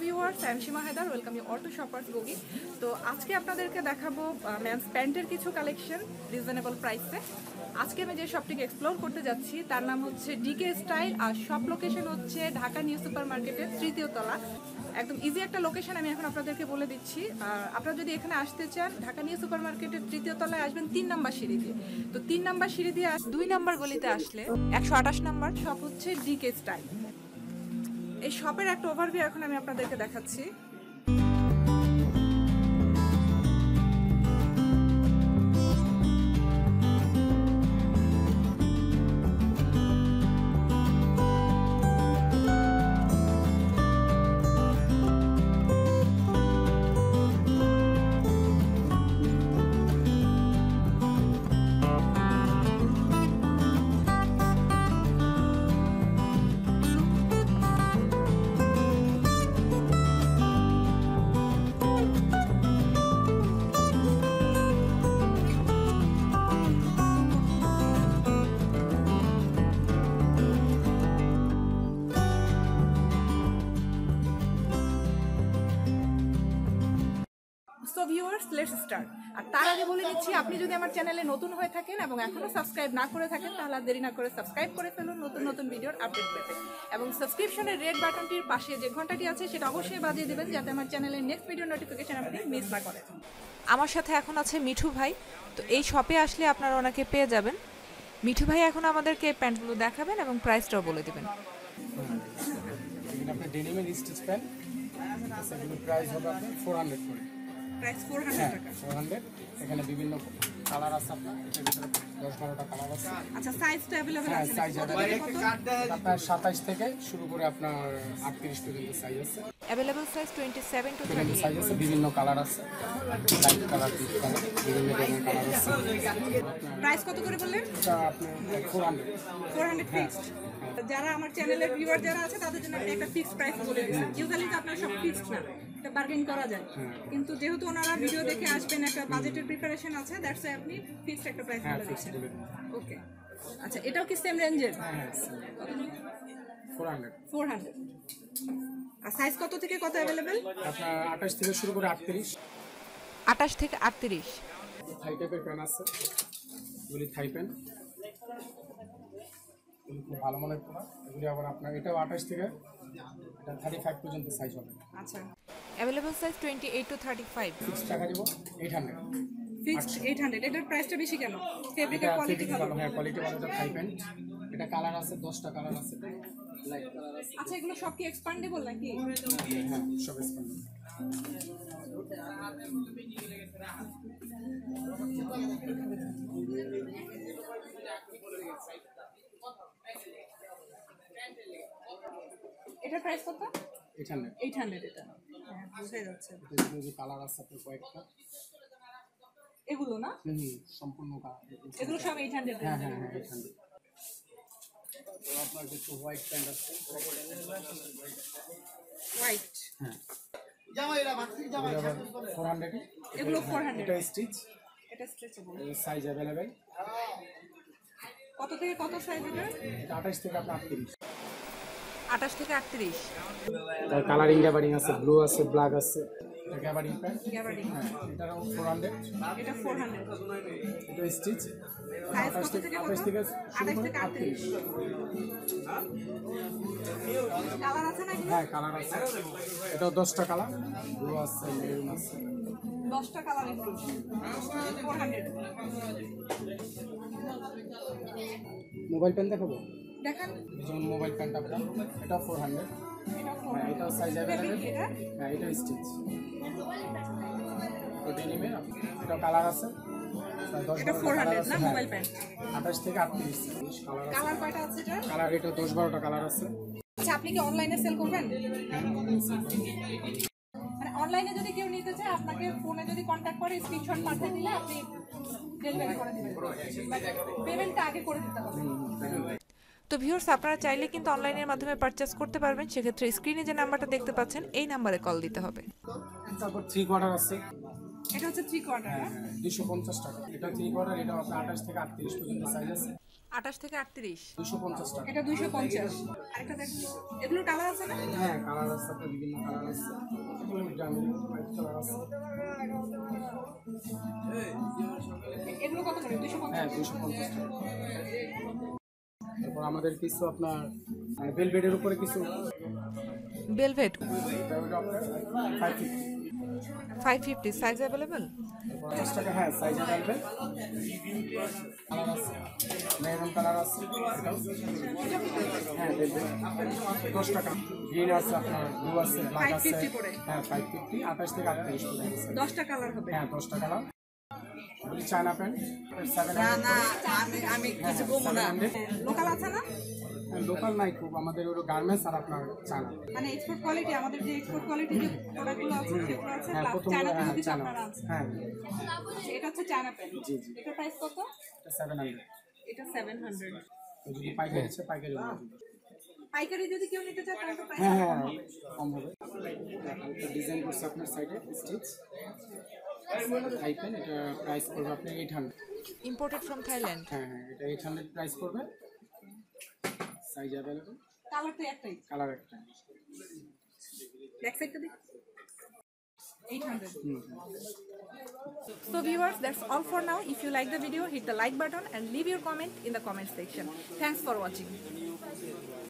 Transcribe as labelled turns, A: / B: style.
A: Viewers, I am Seema Haider. Welcome you all to shoppers bogie. তো আজকে আপনাদেরকে দেখাবো মেন্স প্যান্টের কিছু কালেকশন রিজনেবল প্রাইসে। আজকে আমি যে শপটিকে এক্সপ্লোর করতে যাচ্ছি তার নাম হচ্ছে ডিকে স্টাইল, আর শপ লোকেশন হচ্ছে ঢাকা নিউ সুপার মার্কেটের 3য় তলা। একদম ইজি একটা লোকেশন আমি এখন আপনাদেরকে বলে দিচ্ছি। আর আপনারা যদি এখানে আসতে চান, ঢাকা নিউ সুপার মার্কেটের 3য় তলায় আসবেন 3 নাম্বার সিঁড়ি দিয়ে। তো 3 নাম্বার সিঁড়ি দিয়ে 2 নাম্বার গলিতে আসলে 128 নাম্বার শপ হচ্ছে ডিকে স্টাইল। এই শপের একটা ওভারভিউ এখন আমি আপনাদেরকে দেখাচ্ছি। So viewers, let's start. আর তার আগে বলে দিচ্ছি, আপনি যদি আমার চ্যানেলে নতুন হয়ে থাকেন এবং এখনো সাবস্ক্রাইব না করে থাকেন, তাহলে আর দেরি না করে সাবস্ক্রাইব করে ফেলুন নতুন নতুন ভিডিওর আপডেট পেতে। এবং সাবস্ক্রিপশনের রেড বাটনটির পাশে যে ঘন্টাটি আছে সেটা অবশ্যই বাজিয়ে দেবেন, যাতে আমার চ্যানেলের নেক্সট ভিডিও নোটিফিকেশন আপনি মিস না করেন।
B: আমার সাথে এখন আছে মিঠু ভাই। তো এই শপে আসলে আপনারা ওনাকে পেয়ে যাবেন। মিঠু ভাই এখন আমাদেরকে এই প্যান্টগুলো দেখাবেন এবং প্রাইসটাও বলে দেবেন।
C: আপনি ডেনিমের স্টিচ প্যান্ট, সেগুলো প্রাইস হবে আপনার 400 করে।
A: প্রাইস 400 টাকা।
C: 400। এখানে বিভিন্ন কালার আছে, আপনার এটার ভিতরে 10-12টা কালার আছে।
A: আচ্ছা, সাইজটা अवेलेबल
C: হ্যাঁ,
A: আছে?
C: সাইজ আপনার 27 থেকে শুরু করে আপনার 38 পর্যন্ত সাইজ আছে।
B: অ্যাভেলেবল সাইজ 27 to
C: বিভিন্ন
B: 38।
C: সাইজ আছে, বিভিন্ন কালার আছে, লাইট কালার, ডিপ কালার, বিভিন্ন ধরনের কালার আছে।
A: প্রাইস কত করে বললেন?
C: এটা আপনার 400।
A: 400 ফিক্সড। যারা আমার চ্যানেলের ভিউয়ার যারা আছে তাদের জন্য আমি একটা ফিক্সড প্রাইস বলে দিচ্ছি। ইউজুয়ালি তো আপনারা সব ফিক্সড না, এটা বার্গেন করা যায়, কিন্তু যেহেতু ওনারা ভিডিও দেখে আসবেন, একটা বাজেটের প্রিপারেশন আছে, দ্যাটস ওয়াই আপনি ফিক্সড একটা প্রাইস বলে দিচ্ছেন। ওকে, আচ্ছা, এটাও কি সেম রেঞ্জের?
C: হ্যাঁ, 400।
A: 400। আর সাইজ কত থেকে কত अवेलेबल?
C: আপনার 28 থেকে শুরু করে 38।
B: 28 থেকে 38।
C: থাই টাইপের প্যান্ট আছে, এগুলি থাই প্যান্ট, এগুলি খুব ভালো মানের প্রোডাক্ট। এগুলি আবার আপনার এটাও 28 থেকে এটা 35 পর্যন্ত সাইজ হবে।
A: আচ্ছা,
B: অ্যাভেলেবল সাইজ 28 to 35।
C: ফিক্স টাকা দিব 800।
A: ফিক্সড 800। এটার প্রাইসটা বেশি কেন? ফেব্রিকের কোয়ালিটি ভালো।
C: হ্যাঁ, কোয়ালিটি ভালো। এটা থাই প্যান্ট, এটা কালার আছে 10টা কালার আছে, লাইট কালার আছে।
A: আচ্ছা, এগুলো সব কি এক্সপান্ডেবল নাকি?
C: হ্যাঁ, সব স্পেন্ড।
A: এটার প্রাইস কত?
C: 800।
A: 800। এটা হ্যাঁ, বোঝা যাচ্ছে।
C: এটা যে কালার আছে আপনার কয়েকটা,
A: এগুলো না,
C: সম্পূর্ণ কালার,
A: এগুলো সব 800।
C: হ্যাঁ হ্যাঁ হ্যাঁ 800। আপনার কিছু হোয়াইট প্যান্ট আছে,
A: হোয়াইট।
C: হ্যাঁ, 400।
A: এগুলো 400।
C: এটা স্টিচ,
A: এটা স্ট্রেচেবল।
C: Size available.
A: কত থেকে কত সাইজ এটা?
C: এটা 28 থেকে আপনার 38।
B: 28 থেকে 38।
C: তার কালারিং গ্যাবারিং আছে, ব্লু আছে, ব্ল্যাক আছে। এটা গ্যাবারিং প্যান্ট,
A: গ্যাবার্ডিং।
C: হ্যাঁ, এটাও 400।
A: এটা 400।
C: এটা স্টিচ,
A: সাইজ কত থেকে কত?
C: 28 থেকে
A: 28 থেকে 38। কালার আছে না এগুলো?
C: হ্যাঁ, কালার আছে। এটাও 10টা কালার, ব্লু আছে, মেরুন আছে।
A: 10টা কালার এগুলো 400।
C: মোবাইল প্যান্ট দেখাবো,
A: দেখেন,
C: যেমন মোবাইল প্যান্ট আপনার এটা 400। হ্যাঁ, এটাও সাইজ অ্যাভেলেবেল। হ্যাঁ, এটা স্টিচ, তো ডেনিমের এটাও কালার আছে।
A: এটা 400 না মোবাইল প্যান্ট?
C: 28 থেকে 38 কালার আছে।
A: কালার কয়টা আছে এটা?
C: কালার এটা 10-12টা কালার আছে।
A: আচ্ছা, আপনি কি অনলাইনে সেল করবেন? মানে অনলাইনে যদি কেউ নিতে চায়, আপনাকে ফোনে যদি কন্ট্যাক্ট করে স্ক্রিনশট পাঠিয়ে দিলে আপনি ডেলিভারি করে দিবেন, পেমেন্টটা আগে করে দিতে হবে।
B: তো ভিউয়ার্স, আপনারা চাইলে কিন্তু অনলাইনের মাধ্যমে পারচেজ করতে পারবেন। সেক্ষেত্রে স্ক্রিনে যে নাম্বারটা দেখতে পাচ্ছেন এই নাম্বারে কল দিতে হবে।
C: তারপর 3 কোয়ার্টার আছে,
A: এটা হচ্ছে 3 কোয়ার্টার।
C: 250 টাকা। এটা 3 কোয়ার্টার, এটা আপনার 28 থেকে 38 পর্যন্ত সাইজ আছে।
B: 28 থেকে 38।
C: 250 টাকা।
A: এটা 250। আরেকটা দেখুন, এগুলো কালার আছে না?
C: হ্যাঁ, কালার আছে, আপনার বিভিন্ন কালার আছে। এগুলো জামি হোয়াইট কালার আছে।
A: এগুলো কত করে? 250।
C: হ্যাঁ, 250 টাকা। তারপর আমাদের কিছু আপনার ভেলভেটের উপরে কিছু
B: ভেলভেট
C: আপনার 550।
B: 550 সাইজ অ্যাভেলেবল।
C: 50 টাকা। হ্যাঁ, সাইজ অ্যাভেলেবেল। কালার আছে, মেরুন কালার আছে। হ্যাঁ, ভেলভেট 10 টাকা। গ্রিন আছে, আপনার ব্লু আছে, ব্ল্যাক আছে।
A: 550 করে।
C: হ্যাঁ, 550, 28 থেকে 38 পর্যন্ত আছে।
A: 10টা কালার হবে।
C: হ্যাঁ, 10 টাকা কালার। China pant 700।
A: আমি কিছু বলবো না। লোকাল আছে না?
C: লোকাল নাই খুব, আমাদের ওই গার্মেন্টস আর আপনার চায়না।
A: মানে এক্সপোর্ট কোয়ালিটি, আমাদের যে এক্সপোর্ট কোয়ালিটি যে প্রোডাক্টগুলো আছে সেগুলো আছে,
C: হ্যাঁ,
A: প্লাস
C: প্রথম
A: চায়না
C: হ্যাঁ,
A: থেকে
C: চায়না।
A: আপনারা আছে।
C: হ্যাঁ,
A: এটা হচ্ছে চায়না প্যান্ট।
C: জি, জি।
A: এটার প্রাইস কত?
C: এটা 700।
A: এটা 700।
C: যদি পাইকারি আছে, পাইকারি বলে দিবো।
A: পাইকারি যদি কেউ নিতে চায় তাহলে প্রাইস
C: হ্যাঁ, হ্যাঁ, কম হবে। একটা ডিজাইন করছে আপনার সাইডে স্টিচ হাইপেন, এটা প্রাইস পড়বে আপনার 800।
B: Imported from Thailand.
C: হ্যাঁ, হ্যাঁ, এটা 800 প্রাইস পড়বে। সাইজ অ্যাভেলেবল,
A: কালার তো একটাই।
C: কালার একটা।
A: ব্যাক সাইডটা দেখি। 800.
C: হুম।
A: So viewers, that's all for now. If you like the video, hit the like button and leave your comment in the comment section. Thanks for watching.